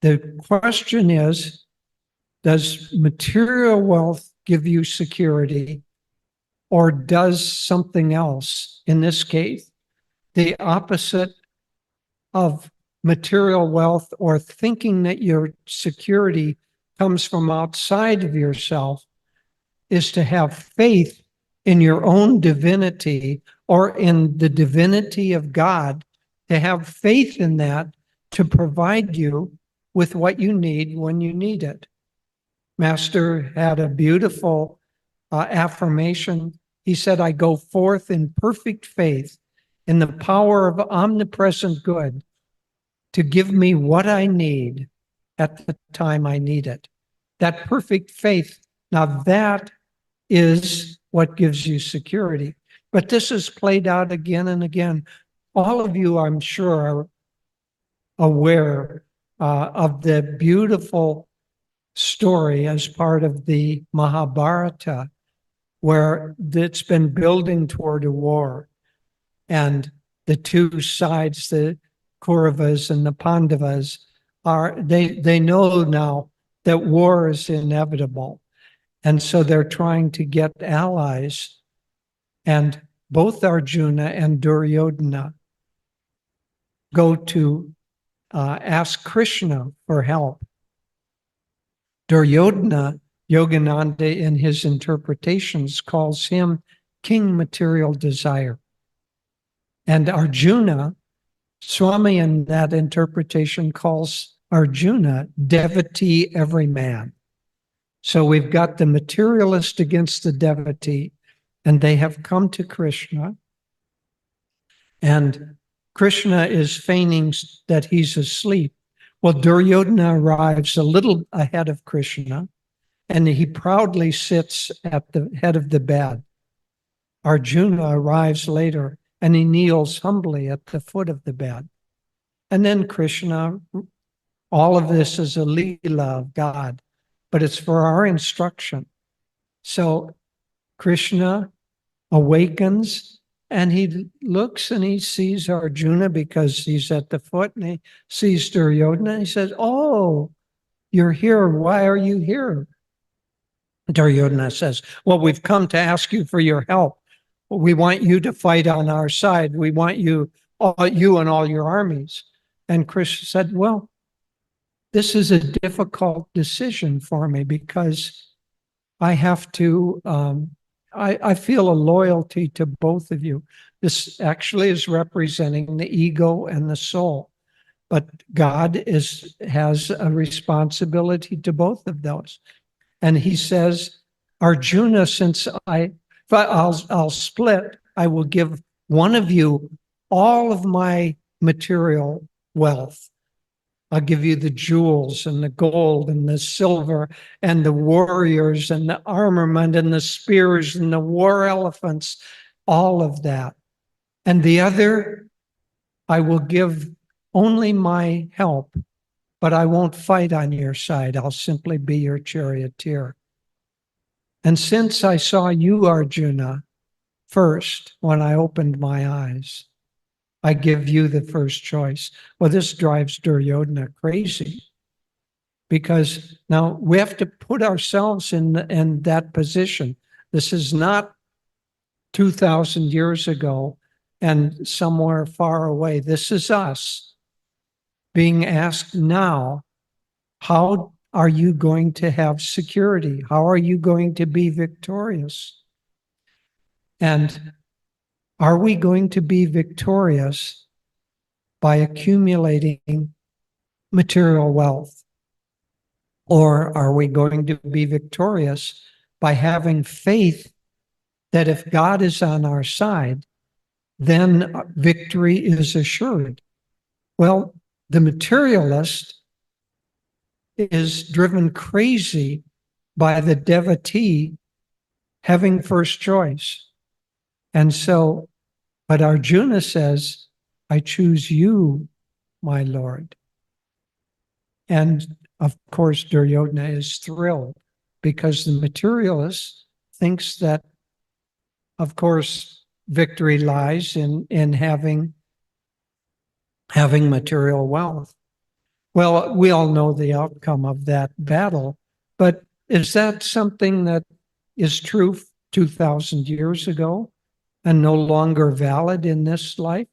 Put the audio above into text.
The question is, does material wealth give you security, or does something else, in this case, the opposite of material wealth, or thinking that your security comes from outside of yourself, is to have faith in your own divinity or in the divinity of God, to have faith in that to provide you with what you need when you need it. Master had a beautiful affirmation. He said, I go forth in perfect faith in the power of omnipresent good to give me what I need at the time I need it. That perfect faith, now that is what gives you security. But this is played out again and again. All of you, I'm sure, are aware of the beautiful story as part of the Mahabharata, where it's been building toward a war. And the two sides, the Kauravas and the Pandavas, they know now that war is inevitable. And so they're trying to get allies. And both Arjuna and Duryodhana go to ask Krishna for help. Duryodhana, Yogananda in his interpretations calls him King Material Desire. And Arjuna, Swami in that interpretation calls Arjuna Devotee Everyman. So we've got the materialist against the devotee, and they have come to Krishna. And Krishna is feigning that he's asleep. Well, Duryodhana arrives a little ahead of Krishna, and he proudly sits at the head of the bed. Arjuna arrives later, and he kneels humbly at the foot of the bed. And then Krishna, all of this is a Leela of God, but it's for our instruction. So Krishna awakens, and he looks and he sees Arjuna because he's at the foot, and he sees Duryodhana, and he says, oh, you're here. Why are you here? Duryodhana says, well, we've come to ask you for your help. We want you to fight on our side. We want you and all your armies. And Krishna said, well, this is a difficult decision for me because I have to, I feel a loyalty to both of you. This actually is representing the ego and the soul. But God has a responsibility to both of those. And he says, Arjuna, since I'll split, I will give one of you all of my material wealth. I'll give you the jewels and the gold and the silver and the warriors and the armament and the spears and the war elephants, all of that. And the other, I will give only my help, but I won't fight on your side. I'll simply be your charioteer. And since I saw you, Arjuna, first when I opened my eyes, I give you the first choice. Well, this drives Duryodhana crazy because now we have to put ourselves in that position. This is not 2,000 years ago and somewhere far away. This is us being asked now, how are you going to have security? How are you going to be victorious? And are we going to be victorious by accumulating material wealth? Or are we going to be victorious by having faith that if God is on our side, then victory is assured? Well, the materialist is driven crazy by the devotee having first choice. And so, but Arjuna says, I choose you, my Lord. And of course, Duryodhana is thrilled because the materialist thinks that, of course, victory lies in having material wealth. Well, we all know the outcome of that battle, but is that something that is true 2,000 years ago and no longer valid in this life?